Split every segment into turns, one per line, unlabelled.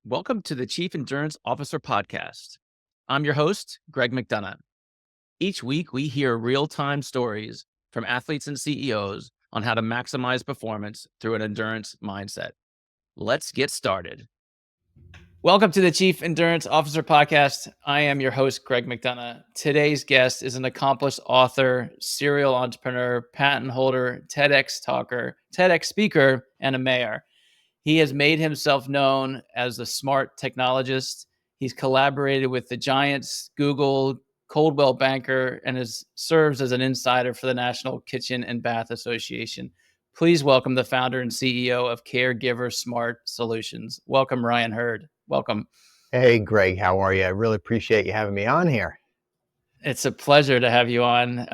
Welcome to the Chief Endurance Officer Podcast. I'm your host, Greg McDonough. Each week, we hear real time stories from athletes and CEOs on how to maximize performance through an endurance mindset. Let's get started. Welcome to the Chief Endurance Officer Podcast. I am your host, Greg McDonough. Today's guest is an accomplished author, serial entrepreneur, patent holder, TEDx talker, TEDx speaker, and a mayor. He has made himself known as a smart technologist. He's collaborated with the giants, Google, Coldwell Banker, and serves as an insider for the National Kitchen and Bath Association. Please welcome the founder and CEO of Caregiver Smart Solutions. Welcome, Ryan Hurd. Welcome.
Hey, Greg, how are you? I really appreciate you having me on here.
It's a pleasure to have you on.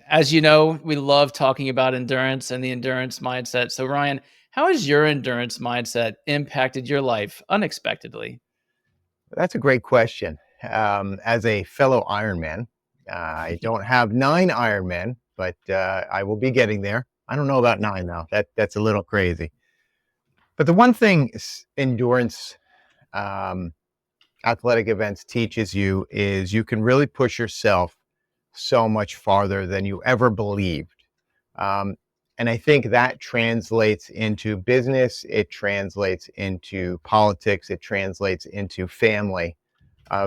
As you know, we love talking about endurance and the endurance mindset. So, Ryan, how has your endurance mindset impacted your life unexpectedly?
That's a great question. As a fellow Ironman, I don't have 9 Ironman, but I will be getting there. I don't know about 9 though. That's a little crazy. But the one thing endurance athletic events teaches you is you can really push yourself so much farther than you ever believed. Um, and I think that translates into business, it translates into politics, it translates into family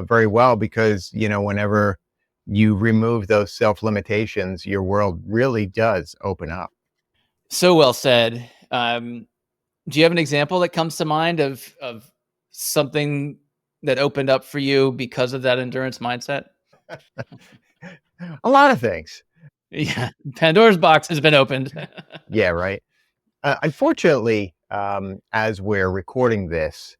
very well because, whenever you remove those self limitations, your world really does open up.
So well said. Do you have an example that comes to mind of something that opened up for you because of that endurance mindset?
A lot of things.
Yeah, Pandora's box has been opened.
Yeah, right. Unfortunately, as we're recording this,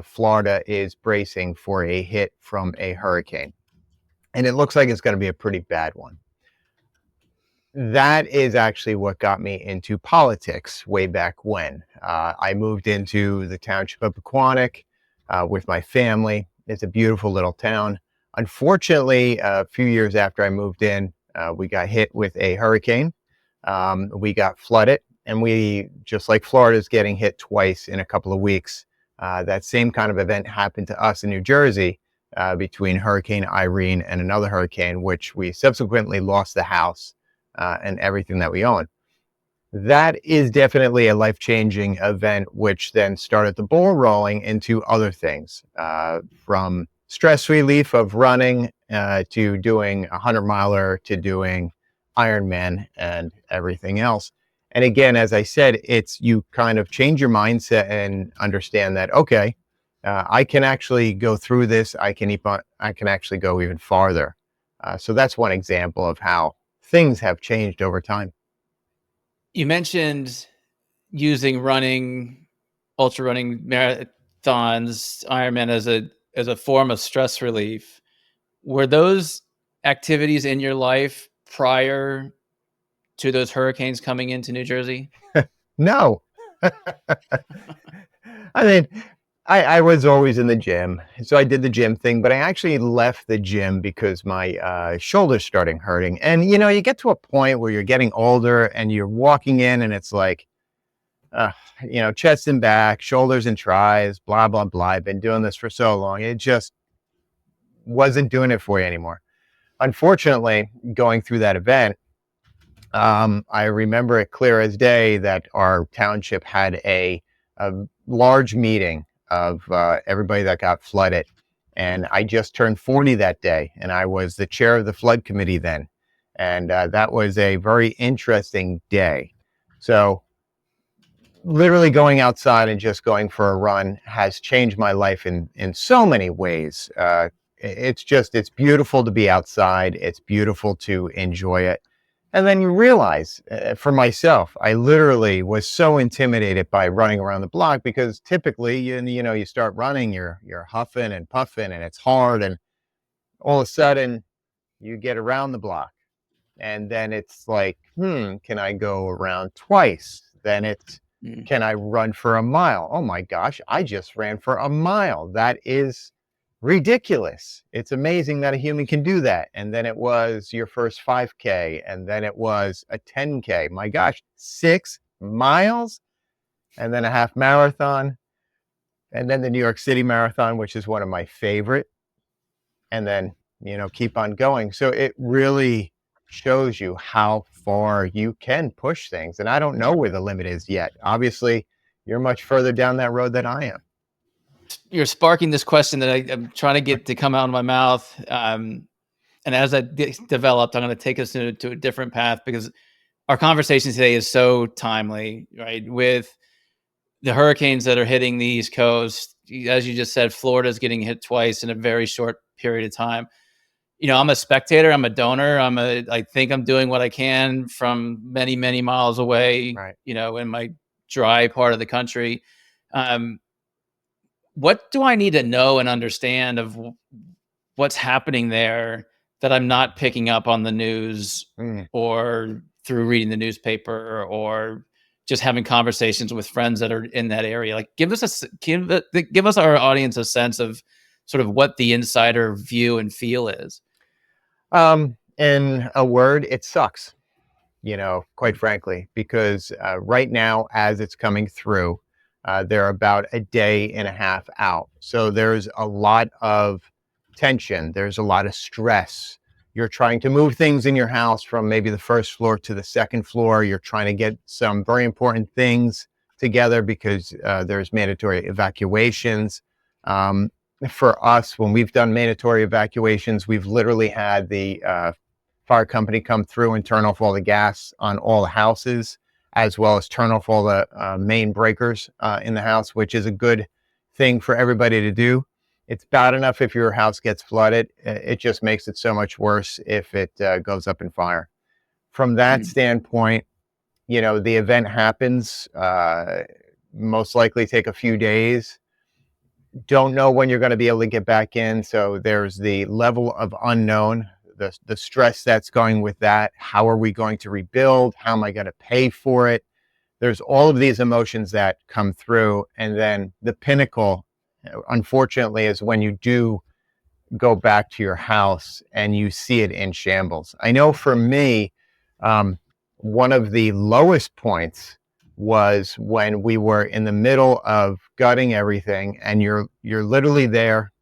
Florida is bracing for a hit from a hurricane. And it looks like it's going to be a pretty bad one. That is actually what got me into politics way back when. I moved into the township of Pequannock with my family. It's a beautiful little town. Unfortunately, a few years after I moved in, we got hit with a hurricane. We got flooded, and we, just like Florida's getting hit twice in a couple of weeks, that same kind of event happened to us in New Jersey between Hurricane Irene and another hurricane, which we subsequently lost the house and everything that we own. That is definitely a life-changing event, which then started the ball rolling into other things, from stress relief of running to doing a 100-miler to doing Ironman and everything else. And again, as I said, it's you kind of change your mindset and understand that, okay, I can actually go through this. I can actually go even farther. So that's one example of how things have changed over time.
You mentioned using running, ultra running, marathons, Ironman as a form of stress relief. Were those activities in your life prior to those hurricanes coming into New Jersey?
No, I mean, I was always in the gym, so I did the gym thing, but I actually left the gym because my shoulders started hurting. And you get to a point where you're getting older and you're walking in, and it's like, uh, chest and back, shoulders and tries, blah blah blah. I've been doing this for so long, it just wasn't doing it for you anymore. Unfortunately, going through that event, I remember it clear as day that our township had a large meeting of everybody that got flooded. And I just turned 40 that day, and I was the chair of the flood committee then. And that was a very interesting day. So, literally going outside and just going for a run has changed my life in so many ways. It's beautiful to be outside. It's beautiful to enjoy it. And then you realize, for myself, I literally was so intimidated by running around the block because typically, you start running, you're huffing and puffing, and it's hard, and all of a sudden, you get around the block, and then it's like, can I go around twice? Then it's,
Mm.
can I run for a mile? Oh my gosh, I just ran for a mile. That is ridiculous. It's amazing that a human can do that. And then it was your first 5K, and then it was a 10K. My gosh, 6 miles, and then a half marathon. and then the New York City Marathon, which is one of my favorite, and then, keep on going. So it really shows you how far you can push things. And I don't know where the limit is yet. Obviously, you're much further down that road than I am.
You're sparking this question that I'm trying to get to come out of my mouth. And as that developed, I'm going to take us to a different path because our conversation today is so timely, right? With the hurricanes that are hitting the East Coast, as you just said, Florida's getting hit twice in a very short period of time. I'm a spectator. I'm a donor. I think I'm doing what I can from many, many miles away,
Right.
in my dry part of the country. What do I need to know and understand of what's happening there that I'm not picking up on the news
Mm.
or through reading the newspaper or just having conversations with friends that are in that area? Like, give us our audience a sense of sort of what the insider view and feel is.
In a word, it sucks, quite frankly, because right now, as it's coming through, they're about a day and a half out. So there's a lot of tension. There's a lot of stress. You're trying to move things in your house from maybe the first floor to the second floor. You're trying to get some very important things together because there's mandatory evacuations. For us, when we've done mandatory evacuations, we've literally had the fire company come through and turn off all the gas on all the houses, as well as turn off all the main breakers in the house, which is a good thing for everybody to do. It's bad enough if your house gets flooded. It just makes it so much worse if it goes up in fire. From that
Mm.
standpoint, the event happens, most likely take a few days. Don't know when you're going to be able to get back in. So there's the level of unknown, the stress that's going with that. How are we going to rebuild? How am I going to pay for it? There's all of these emotions that come through. And then the pinnacle, unfortunately, is when you do go back to your house and you see it in shambles. I know for me, um, one of the lowest points was when we were in the middle of gutting everything, and you're literally there.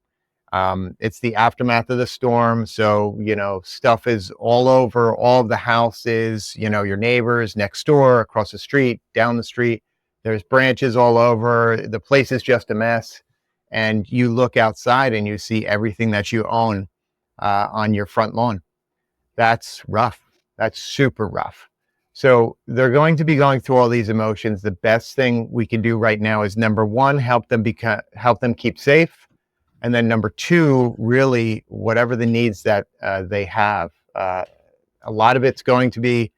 It's the aftermath of the storm, so stuff is all over all of the houses. Your neighbors next door, across the street, down the street. There's branches all over. The place is just a mess, and you look outside and you see everything that you own on your front lawn. That's rough. That's super rough. So they're going to be going through all these emotions. The best thing we can do right now is, number one, help them keep safe, and then number two, really whatever the needs that they have. A lot of it's going to be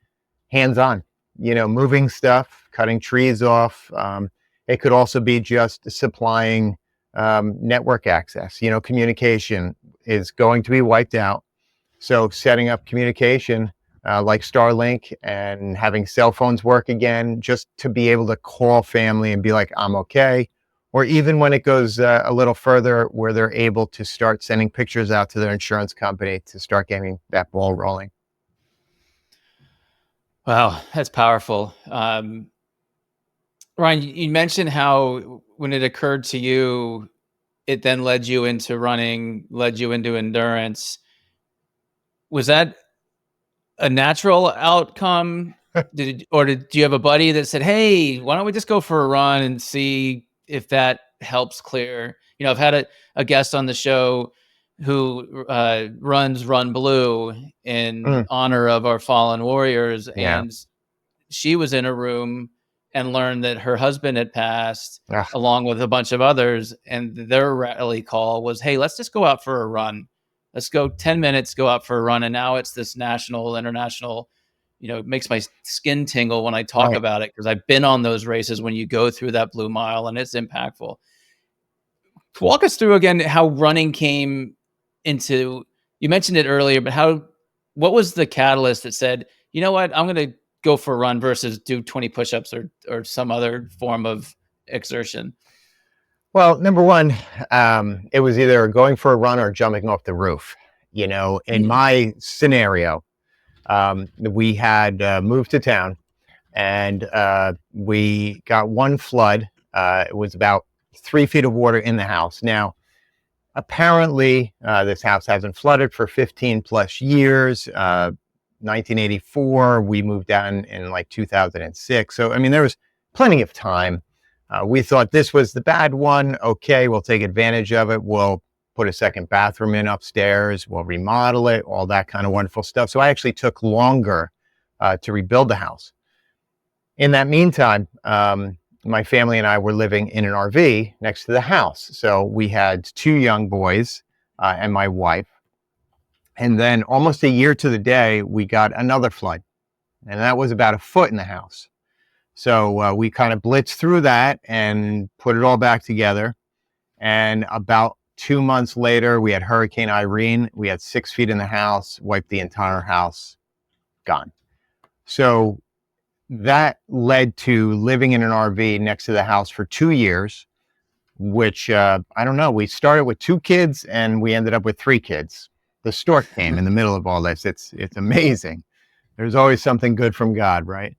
hands-on. Moving stuff, cutting trees off. It could also be just supplying network access. Communication is going to be wiped out. So setting up communication like Starlink and having cell phones work again, just to be able to call family and be like, I'm okay. Or even when it goes a little further, where they're able to start sending pictures out to their insurance company to start getting that ball rolling.
Wow, that's powerful. Ryan, you mentioned how when it occurred to you, it then led you into running, led you into endurance. Was that a natural outcome? Do you have a buddy that said, "Hey, why don't we just go for a run and see if that helps clear?" I've had a guest on the show who runs Run Blue in
Mm,
honor of our fallen warriors,
yeah.
and she was in a room and learned that her husband had passed
Ugh,
along with a bunch of others. And their rally call was, hey, let's just go out for a run. Let's go 10 minutes, go out for a run. And now it's this national, international, it makes my skin tingle when I talk
right.
about it because I've been on those races when you go through that blue mile and it's impactful. Walk us through again how running came into, you mentioned it earlier, but what was the catalyst that said, you know what, I'm going to go for a run versus do 20 push-ups or some other form of exertion?
Well, number one, it was either going for a run or jumping off the roof. In
Mm,
my scenario, we had moved to town, and we got one flood. It was about 3 feet of water in the house. Now, apparently, this house hasn't flooded for 15 plus years. 1984, we moved down in like 2006. So, I mean, there was plenty of time. We thought this was the bad one. Okay, we'll take advantage of it. We'll put a second bathroom in upstairs. We'll remodel it, all that kind of wonderful stuff. So I actually took longer to rebuild the house. In that meantime, my family and I were living in an RV next to the house. So we had 2 young boys and my wife. And then almost a year to the day, we got another flood. And that was about a foot in the house. So we kind of blitzed through that and put it all back together. And about 2 months later, we had Hurricane Irene. We had 6 feet in the house, wiped the entire house, gone. So that led to living in an RV next to the house for 2 years, which I don't know. We started with 2 kids and we ended up with 3 kids. The stork came in the middle of all this. It's amazing. There's always something good from God, right?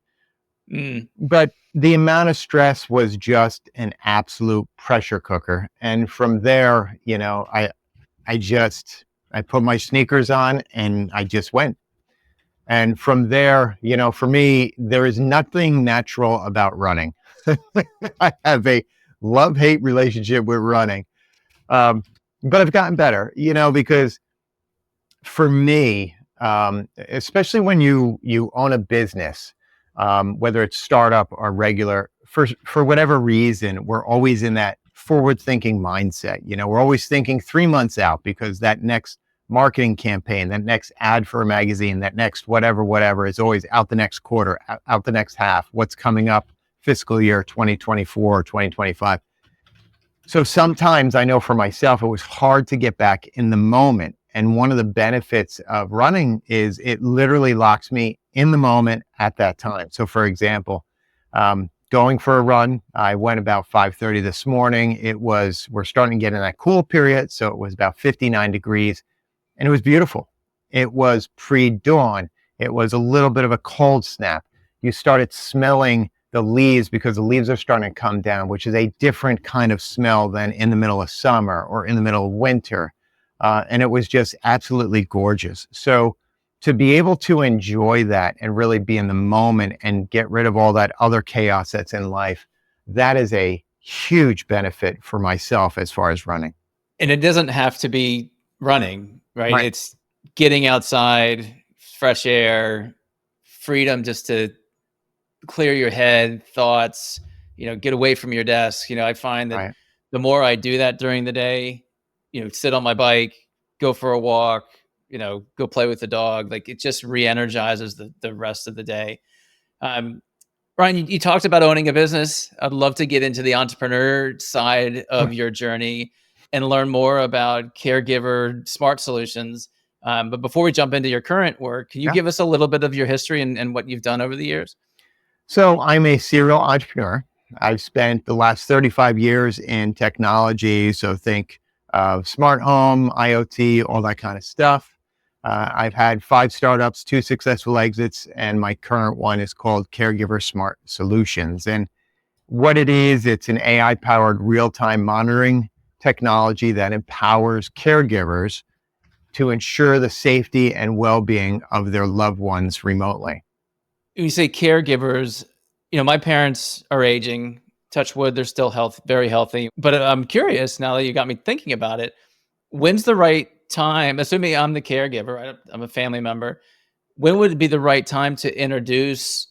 But the amount of stress was just an absolute pressure cooker. And from there, I put my sneakers on and I just went. And from there, for me, there is nothing natural about running. I have a love-hate relationship with running. But I've gotten better, because for me, especially when you own a business, whether it's startup or regular, for whatever reason, we're always in that forward-thinking mindset. We're always thinking 3 months out because that next marketing campaign, that next ad for a magazine, that next whatever is always out the next quarter, out the next half, what's coming up fiscal year 2024 or 2025. So sometimes I know for myself, it was hard to get back in the moment. And one of the benefits of running is it literally locks me in the moment at that time. So for example, going for a run, I went about 5:30 this morning. We're starting to get in that cool period. So it was about 59 degrees and it was beautiful. It was pre-dawn. It was a little bit of a cold snap. You started smelling the leaves because the leaves are starting to come down, which is a different kind of smell than in the middle of summer or in the middle of winter. And it was just absolutely gorgeous. So to be able to enjoy that and really be in the moment and get rid of all that other chaos that's in life, that is a huge benefit for myself as far as running.
And it doesn't have to be running, right?
Right.
It's getting outside, fresh air, freedom just to clear your head, thoughts, get away from your desk. I find that
Right.
the more I do that during the day, sit on my bike, go for a walk, go play with the dog, like it just re-energizes the rest of the day. Ryan, you talked about owning a business. I'd love to get into the entrepreneur side of your journey and learn more about Caregiver Smart Solutions. But before we jump into your current work, can you
Yeah.
give us a little bit of your history and what you've done over the years?
So I'm a serial entrepreneur. I've spent the last 35 years in technology. So think smart home, IoT, all that kind of stuff. I've had 5 startups, 2 successful exits, and my current one is called Caregiver Smart Solutions. And what it is, it's an AI-powered real-time monitoring technology that empowers caregivers to ensure the safety and well-being of their loved ones remotely.
When you say caregivers, my parents are aging. Touch wood, they're still very healthy. But I'm curious now that you got me thinking about it. When's the right time? Assuming I'm the caregiver, right? I'm a family member. When would it be the right time to introduce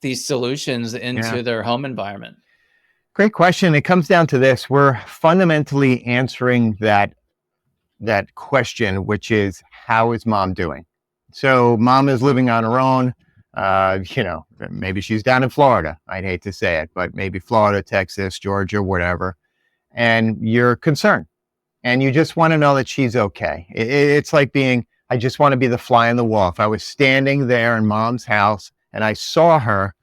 these solutions
Yeah.
into their home environment?
Great question. It comes down to this. We're fundamentally answering that question, which is, how is mom doing? So mom is living on her own. Maybe she's down in Florida. I'd hate to say it, but maybe Florida, Texas, Georgia, whatever. And you're concerned and you just want to know that she's okay. It's like I just want to be the fly on the wall. If I was standing there in mom's house and I saw her,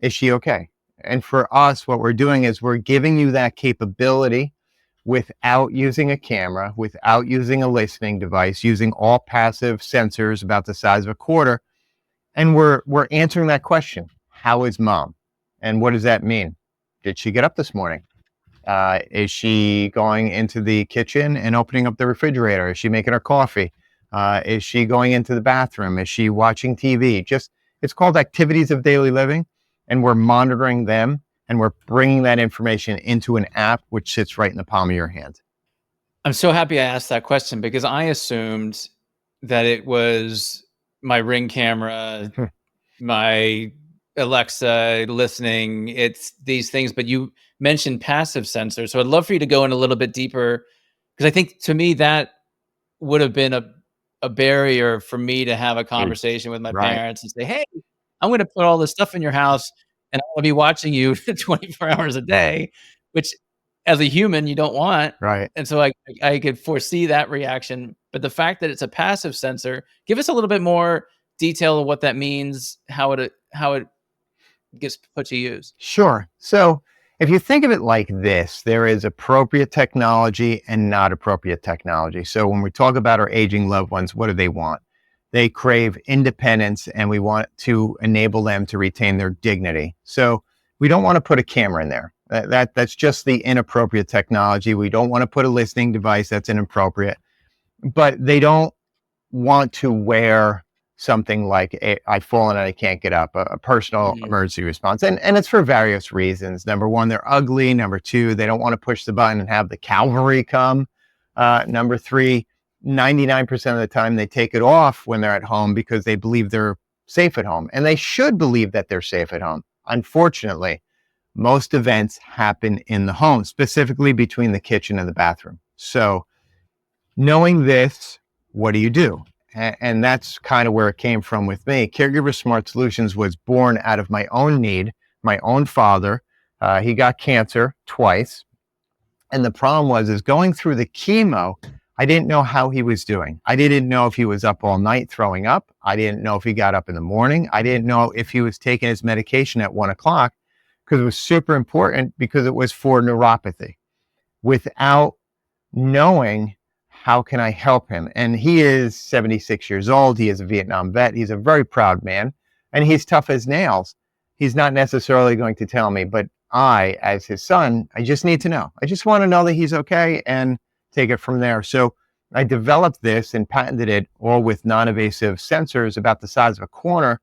is she okay? And for us, what we're doing is we're giving you that capability without using a camera, without using a listening device, using all passive sensors about the size of a quarter. And we're answering that question. How is mom? And what does that mean? Did she get up this morning? Is she going into the kitchen and opening up the refrigerator? Is she making her coffee? Is she going into the bathroom? Is she watching TV? Just, it's called activities of daily living, and we're monitoring them, and we're bringing that information into an app which sits right in the palm of your hand.
I'm so happy I asked that question because I assumed that it was my Ring camera,
Hmm.
my Alexa listening, it's these things, but you mentioned passive sensors. So I'd love for you to go in a little bit deeper because I think to me that would have been a barrier for me to have a
It's
conversation with my
right,
parents and say, "Hey, I'm gonna put all this stuff in your house, and I'm gonna be watching you 24 hours a day," which as a human, you don't want.
right.
And so I could foresee that reaction, but the fact that it's a passive sensor, give us a little bit more detail of what that means, how it gets put to use.
Sure. So if you think of it like this, there is appropriate technology and not appropriate technology. So when we talk about our aging loved ones, what do they want? They crave independence, and we want to enable them to retain their dignity. So we don't want to put a camera in there. That's just the inappropriate technology. We don't want to put a listening device. That's inappropriate. But they don't want to wear something like I've fallen and I can't get up, a personal
Mhm.
emergency response. And it's for various reasons. Number one, they're ugly. Number two, they don't want to push the button and have the cavalry come. Number three, 99% of the time they take it off when they're at home because they believe they're safe at home. And they should believe that they're safe at home. Unfortunately, most events happen in the home, specifically between the kitchen and the bathroom. So knowing this, what do you do? And that's kind of where it came from with me. Caregiver Smart Solutions was born out of my own need. My own father, he got cancer twice. And the problem is going through the chemo, I didn't know how he was doing. I didn't know if he was up all night throwing up. I didn't know if he got up in the morning. I didn't know if he was taking his medication at 1 o'clock, because it was super important, because it was for neuropathy. Without knowing, how can I help him? And he is 76 years old. He is a Vietnam vet. He's a very proud man, and he's tough as nails. He's not necessarily going to tell me, but I, as his son, I just need to know. I just want to know that he's okay and take it from there. So I developed this and patented it, all with non-invasive sensors about the size of a quarter,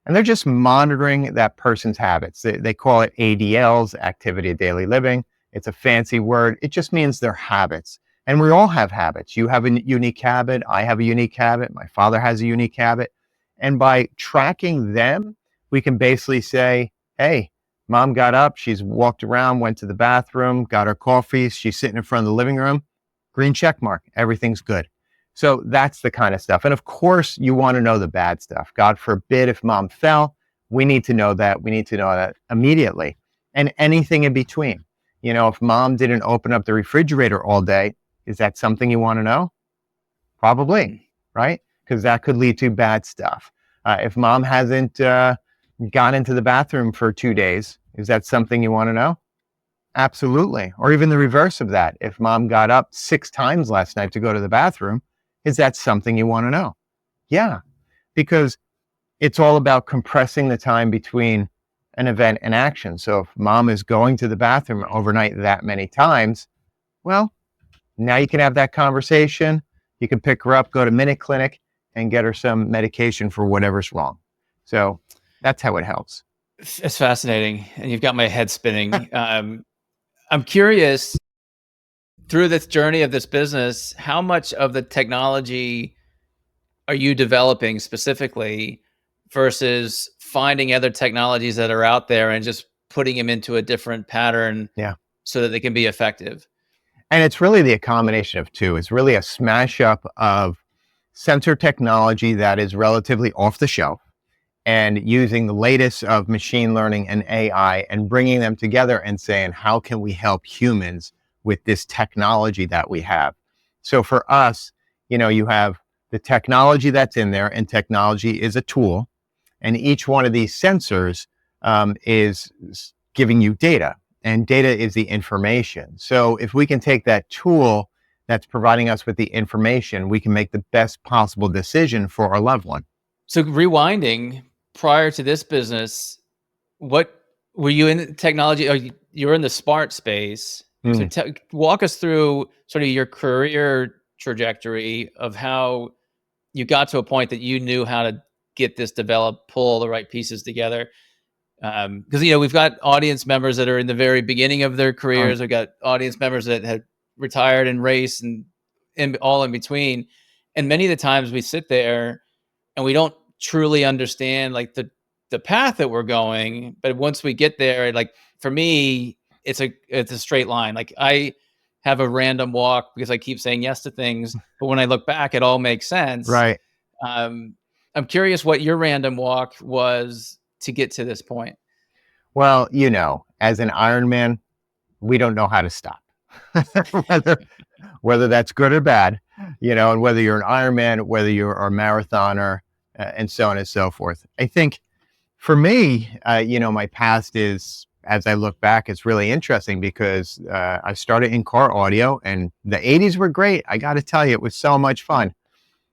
and they're just monitoring that person's habits. They call it ADLs, activity of daily living. It's a fancy word. It just means their habits. And we all have habits. You have a unique habit. I have a unique habit. My father has a unique habit. And by tracking them, we can basically say, hey, mom got up, she's walked around, went to the bathroom, got her coffee, she's sitting in front of the living room, green check mark, everything's good. So that's the kind of stuff. And of course, you want to know the bad stuff. God forbid if mom fell, we need to know that. We need to know that immediately. And anything in between. You know, if mom didn't open up the refrigerator all day, is that something you want to know? Probably,
Mm.
right? Because that could lead to bad stuff. If mom hasn't gone into the bathroom for 2 days, is that something you want to know? Absolutely. Or even the reverse of that. If mom got up 6 times last night to go to the bathroom, is that something you want to know? Yeah, because it's all about compressing the time between an event and action. So if mom is going to the bathroom overnight that many times, well, now you can have that conversation. You can pick her up, go to Minute Clinic, and get her some medication for whatever's wrong. So that's how it helps.
It's fascinating, and you've got my head spinning. I'm curious, through this journey of this business, how much of the technology are you developing specifically versus finding other technologies that are out there and just putting them into a different pattern
Yeah.
so that they can be effective?
And it's really the combination of two. It's really a smash up of sensor technology that is relatively off the shelf, and using the latest of machine learning and AI and bringing them together and saying, how can we help humans with this technology that we have? So for us, you know, you have the technology that's in there, and technology is a tool. And each one of these sensors is giving you data, and data is the information. So if we can take that tool that's providing us with the information, we can make the best possible decision for our loved one.
So rewinding prior to this business, what were you in technology? Or you're in the smart space. So
Mm,
walk us through sort of your career trajectory of how you got to a point that you knew how to get this developed, pull all the right pieces together. Because we've got audience members that are in the very beginning of their
right,
careers. We've got audience members that have retired and race and all in between. And many of the times we sit there and we don't truly understand like the path that we're going. But once we get there, like for me, it's a straight line. Like I have a random walk because I keep saying yes to things, but when I look back, it all makes sense.
right.
Um, I'm curious what your random walk was to get to this point.
Well, as an Ironman, we don't know how to stop. whether whether that's good or bad, and whether you're an Ironman, whether you're a marathoner, and so on and so forth. I think for me, my past is, as I look back, it's really interesting because I started in car audio, and the '80s were great. I got to tell you, it was so much fun.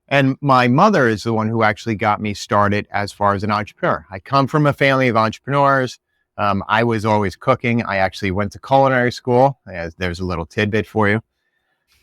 And my mother is the one who actually got me started as far as an entrepreneur. I come from a family of entrepreneurs. I was always cooking. I actually went to culinary school. There's a little tidbit for you.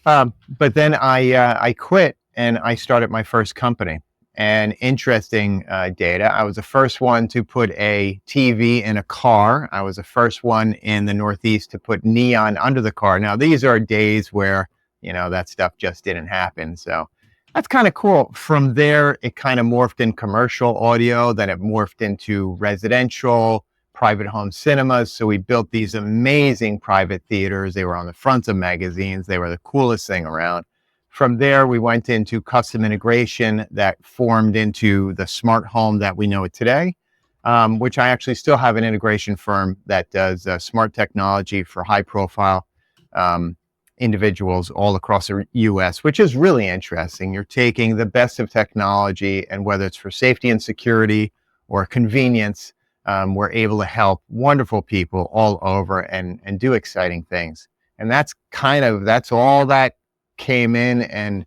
But then I quit and I started my first company. And interesting data, I was the first one to put a TV in a car. I was the first one in the Northeast to put neon under the car. Now, these are days where, that stuff just didn't happen. So that's kind of cool. From there, it kind of morphed in commercial audio, then it morphed into residential, private home cinemas. So we built these amazing private theaters. They were on the fronts of magazines. They were the coolest thing around. From there, we went into custom integration that formed into the smart home that we know it today, which I actually still have an integration firm that does smart technology for high profile individuals all across the US, which is really interesting. You're taking the best of technology, and whether it's for safety and security or convenience, we're able to help wonderful people all over and do exciting things. And that's all that came in and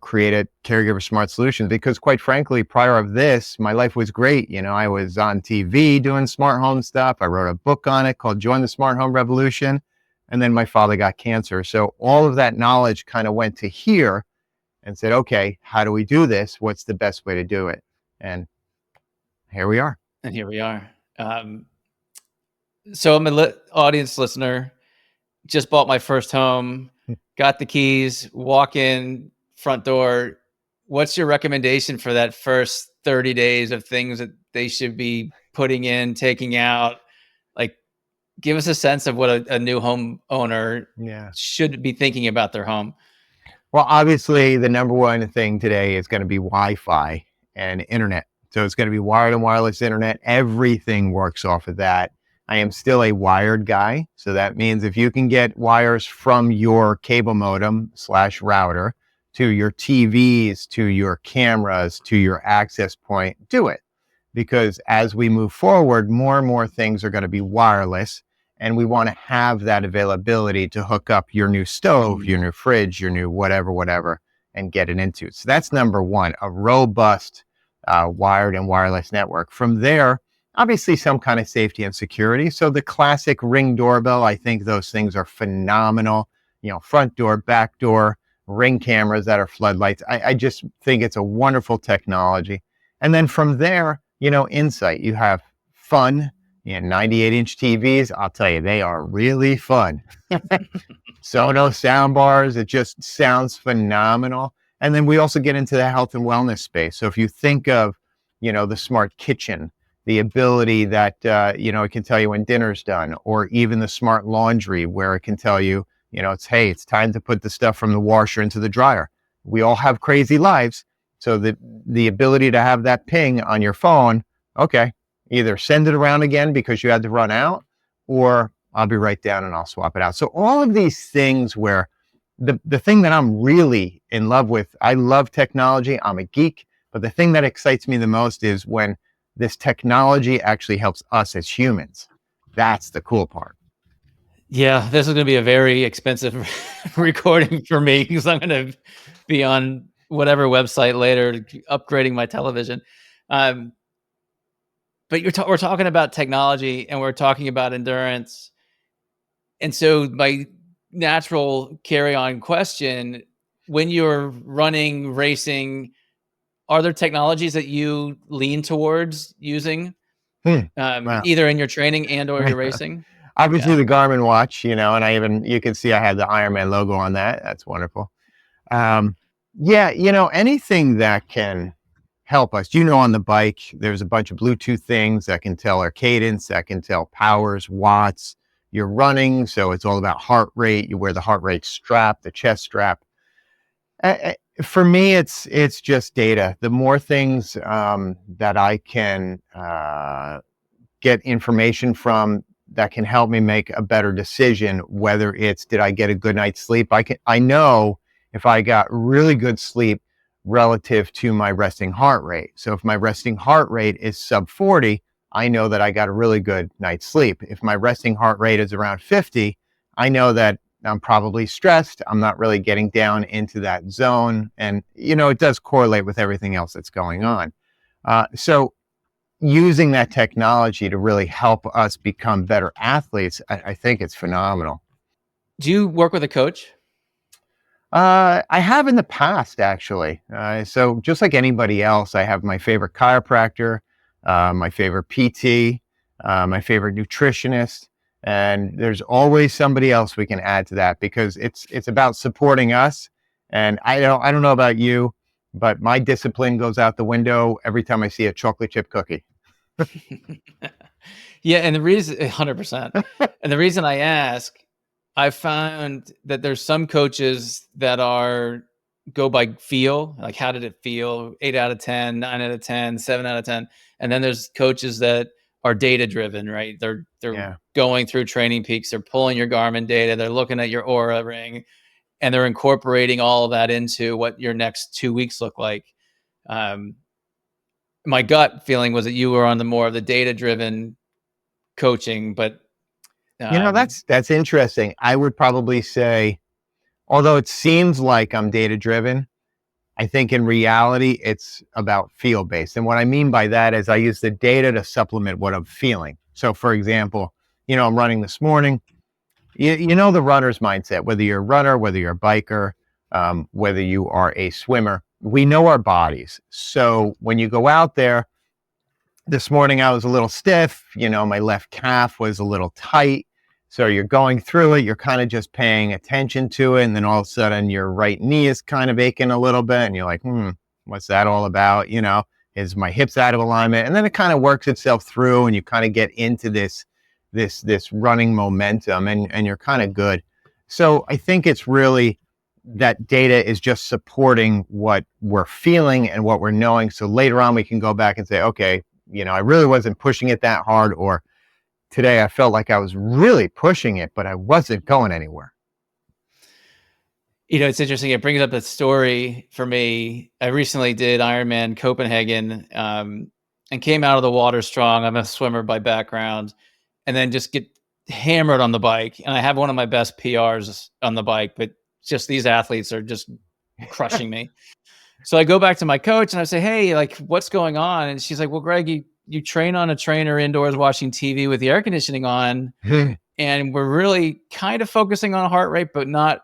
created Caregiver Smart Solutions, because quite frankly, prior of this, my life was great. I was on TV doing smart home stuff. I wrote a book on it called Join the Smart Home Revolution. And then my father got cancer. So all of that knowledge kind of went to here and said, okay, how do we do this? What's the best way to do it? And here we are.
And here we are. So I'm an audience listener, just bought my first home, got the keys, walk in, front door. What's your recommendation for that first 30 days of things that they should be putting in, taking out? Like, give us a sense of what a new home owner
Yeah.
should be thinking about their home.
Well, obviously, the number one thing today is going to be Wi-Fi and internet. So it's going to be wired and wireless internet. Everything works off of that. I am still a wired guy. So that means if you can get wires from your cable modem / router to your TVs, to your cameras, to your access point, do it. Because as we move forward, more and more things are going to be wireless. And we want to have that availability to hook up your new stove, your new fridge, your new whatever, and get it into. So that's number one, a robust wired and wireless network. From there, obviously some kind of safety and security. So the classic Ring doorbell, I think those things are phenomenal. Front door, back door, Ring cameras that are floodlights. I just think it's a wonderful technology. And then from there, insight. You have fun. 98-inch TVs, I'll tell you, they are really fun. Sonos sound bars, it just sounds phenomenal. And then we also get into the health and wellness space. So if you think of, the smart kitchen, the ability that, it can tell you when dinner's done, or even the smart laundry where it can tell you, it's time to put the stuff from the washer into the dryer. We all have crazy lives. So the ability to have that ping on your phone, okay, either send it around again because you had to run out, or I'll be right down and I'll swap it out. So all of these things where the thing that I'm really in love with, I love technology, I'm a geek, but the thing that excites me the most is when this technology actually helps us as humans. That's the cool part.
Yeah, this is going to be a very expensive recording for me because I'm going to be on whatever website later upgrading my television. Um, but we're talking about technology and we're talking about endurance. And so my natural carry-on question, when you're running, racing, are there technologies that you lean towards using,
Hmm. Wow.
either in your training and or your racing?
Obviously
Yeah.
the Garmin watch, and you can see I had the Ironman logo on that. That's wonderful. Um, yeah, anything that can help us. On the bike, there's a bunch of Bluetooth things that can tell our cadence, that can tell powers, watts. You're running, so it's all about heart rate. You wear the heart rate strap, the chest strap. For me, it's just data. The more things that I can get information from that can help me make a better decision, whether it's did I get a good night's sleep. I know if I got really good sleep relative to my resting heart rate. So if my resting heart rate is sub 40, I know that I got a really good night's sleep. If my resting heart rate is around 50, I know that I'm probably stressed. I'm not really getting down into that zone. And, it does correlate with everything else that's going on. So using that technology to really help us become better athletes, I think it's phenomenal.
Do you work with a coach?
I have in the past, actually. So just like anybody else, I have my favorite chiropractor, my favorite PT, my favorite nutritionist, and there's always somebody else we can add to that because it's about supporting us. And I don't know about you, but my discipline goes out the window every time I see a chocolate chip cookie.
Yeah, and the reason 100%. And the reason I ask, I found that there's some coaches that go by feel, like how did it feel? 8 out of 10, 9 out of 10, 7 out of 10. And then there's coaches that are data driven, right? They're
Yeah.
going through Training Peaks, they're pulling your Garmin data, they're looking at your Aura ring, and they're incorporating all of that into what your next 2 weeks look like. Um, my gut feeling was that you were on the more of the data driven coaching, but
That's interesting. I would probably say, although it seems like I'm data driven, I think in reality it's about feel based. And what I mean by that is I use the data to supplement what I'm feeling. So for example, I'm running this morning. You know the runner's mindset, whether you're a runner, whether you're a biker, whether you are a swimmer, we know our bodies. So when you go out there, this morning I was a little stiff, my left calf was a little tight. So you're going through it, you're kind of just paying attention to it. And then all of a sudden your right knee is kind of aching a little bit. And you're like, what's that all about? Is my hips out of alignment? And then it kind of works itself through and you kind of get into this running momentum and you're kind of good. So I think it's really that data is just supporting what we're feeling and what we're knowing. So later on we can go back and say, okay, I really wasn't pushing it that hard, or today I felt like I was really pushing it, but I wasn't going anywhere.
it's interesting. It brings up a story for me. I recently did Ironman Copenhagen, and came out of the water strong. I'm a swimmer by background, and then just get hammered on the bike. And I have one of my best PRs on the bike, but just these athletes are just crushing me. So I go back to my coach and I say, hey, like, what's going on? And she's like, well, Greg, you train on a trainer indoors watching TV with the air conditioning on. And we're really kind of focusing on heart rate, but not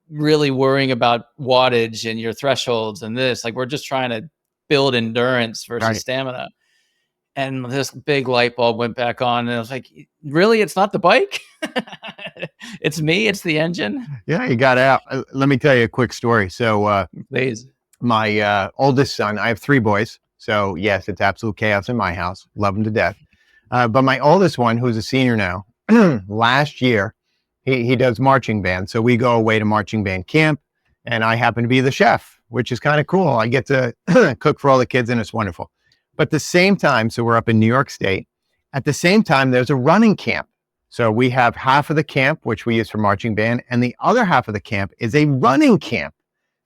really worrying about wattage and your thresholds and this. Like, we're just trying to build endurance versus
Right.
stamina. And this big light bulb went back on. And I was like, really? It's not the bike? It's me. It's the engine.
Yeah, you got out. Let me tell you a quick story. So
Please.
my oldest son, I have 3 boys. So yes, it's absolute chaos in my house. Love them to death. But my oldest one, who's a senior now, last year, he does marching band. So we go away to marching band camp, and I happen to be the chef, which is kind of cool. I get to cook for all the kids, and it's wonderful. But at the same time, so we're up in New York State. At the same time, there's a running camp. So we have half of the camp, which we use for marching band, and the other half of the camp is a running camp.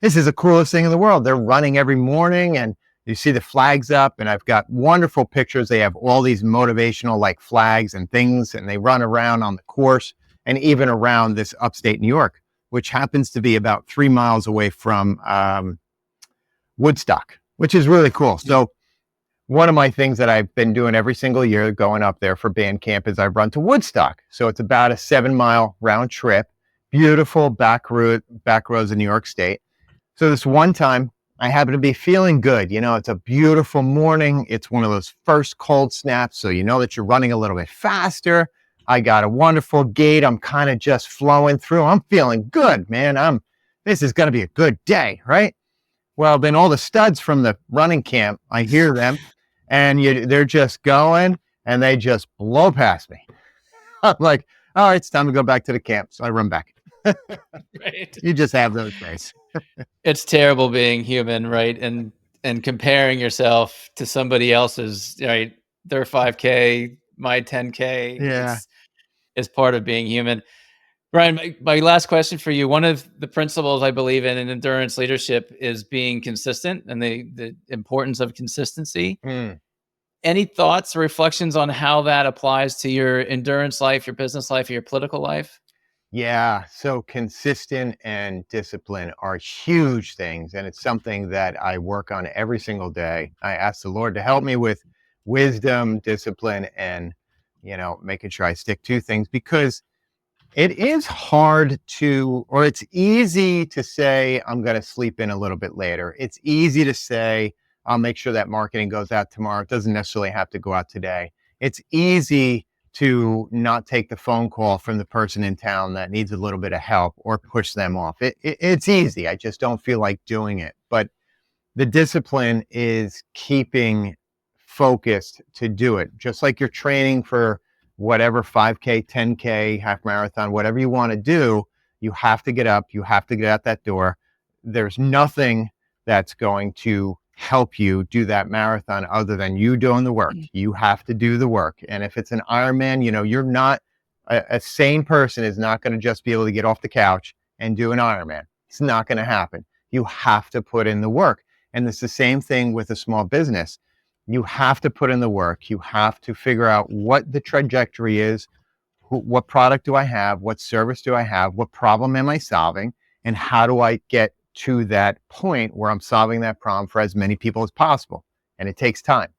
This is the coolest thing in the world. They're running every morning, and you see the flags up, and I've got wonderful pictures. They have all these motivational like flags and things, and they run around on the course and even around this upstate New York, which happens to be about 3 miles away from Woodstock, which is really cool. So one of my things that I've been doing every single year going up there for band camp is I run to Woodstock. So it's about a 7 mile round trip, beautiful back roads in New York State. So this one time I happen to be feeling good. It's a beautiful morning. It's one of those first cold snaps. So you know that you're running a little bit faster. I got a wonderful gait. I'm kind of just flowing through. I'm feeling good, man. This is going to be a good day, right? Well, then all the studs from the running camp, I hear them and they're just going and they just blow past me. I'm like, all right, it's time to go back to the camp. So I run back.
Right.
You just have those days.
It's terrible being human, right? And comparing yourself to somebody else's, right? Their 5K, my 10K.
Yeah.
It's part of being human. Ryan, my last question for you. One of the principles I believe in endurance leadership is being consistent and the importance of consistency.
Mm.
Any thoughts or reflections on how that applies to your endurance life, your business life, or your political life?
Yeah. So consistent and discipline are huge things. And it's something that I work on every single day. I ask the Lord to help me with wisdom, discipline, and, making sure I stick to things because it is hard or it's easy to say, I'm going to sleep in a little bit later. It's easy to say, I'll make sure that marketing goes out tomorrow. It doesn't necessarily have to go out today. It's easy to not take the phone call from the person in town that needs a little bit of help or push them off. It's easy. I just don't feel like doing it. But the discipline is keeping focused to do it. Just like you're training for whatever 5K, 10K, half marathon, whatever you want to do, you have to get up, you have to get out that door. There's nothing that's going to help you do that marathon other than you doing the work. You have to do the work. And if it's an Ironman, you're not a sane person is not going to just be able to get off the couch and do an Ironman. It's not going to happen. You have to put in the work. And it's the same thing with a small business. You have to put in the work. You have to figure out what the trajectory is. What product do I have? What service do I have? What problem am I solving? And how do I get to that point where I'm solving that problem for as many people as possible? And it takes time.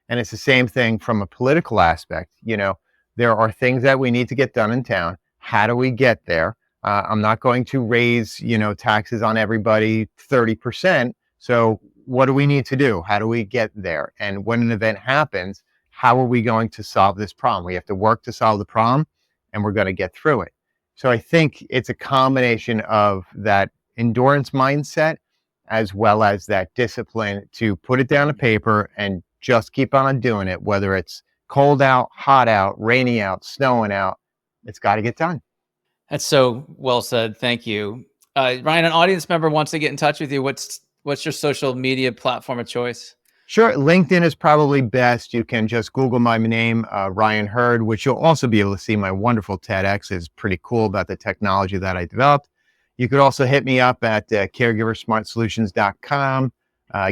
And it's the same thing from a political aspect. There are things that we need to get done in town. How do we get there? I'm not going to raise, taxes on everybody 30%. So what do we need to do? How do we get there? And when an event happens, how are we going to solve this problem? We have to work to solve the problem and we're going to get through it. So I think it's a combination of that endurance mindset as well as that discipline to put it down to paper and just keep on doing it, whether it's cold out, hot out, rainy out, snowing out, it's got to get done.
That's so well said. Thank you. Ryan, an audience member wants to get in touch with you. What's your social media platform of choice?
Sure. LinkedIn is probably best. You can just Google my name, Ryan Hurd, which you'll also be able to see my wonderful TEDx is pretty cool about the technology that I developed. You could also hit me up at caregiversmartsolutions.com.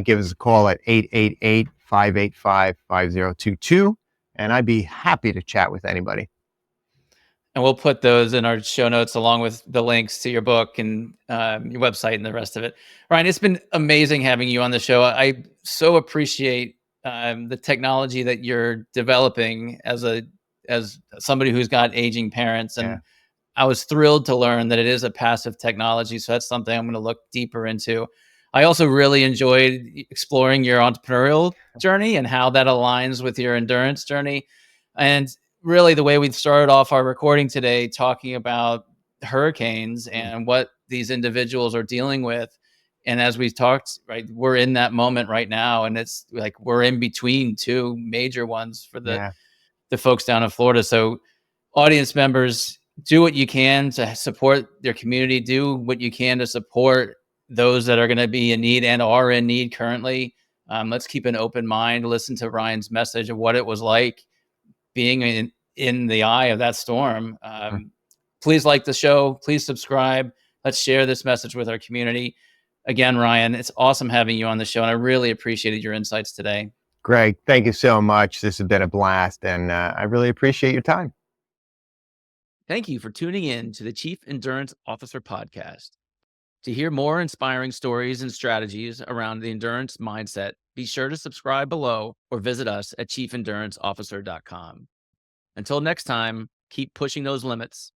Give us a call at 888-585-5022, and I'd be happy to chat with anybody.
And we'll put those in our show notes along with the links to your book and your website and the rest of it. Ryan, it's been amazing having you on the show. I so appreciate the technology that you're developing as somebody who's got aging parents. And
Yeah.
I was thrilled to learn that it is a passive technology. So that's something I'm going to look deeper into. I also really enjoyed exploring your entrepreneurial journey and how that aligns with your endurance journey. And really the way we started off our recording today, talking about hurricanes and what these individuals are dealing with. And as we talked, right, we're in that moment right now. And it's like we're in between two major ones for
Yeah.
the folks down in Florida. So audience members, do what you can to support their community, do what you can to support those that are going to be in need and are in need currently. Let's keep an open mind, listen to Ryan's message of what it was like being in the eye of that storm. Please like the show. Please subscribe. Let's share this message with our community. Again, Ryan, it's awesome having you on the show, and I really appreciated your insights today.
Greg, thank you so much. This has been a blast, and I really appreciate your time.
Thank you for tuning in to the Chief Endurance Officer Podcast. To hear more inspiring stories and strategies around the endurance mindset, be sure to subscribe below or visit us at chiefelduranceofficer.com. Until next time, keep pushing those limits.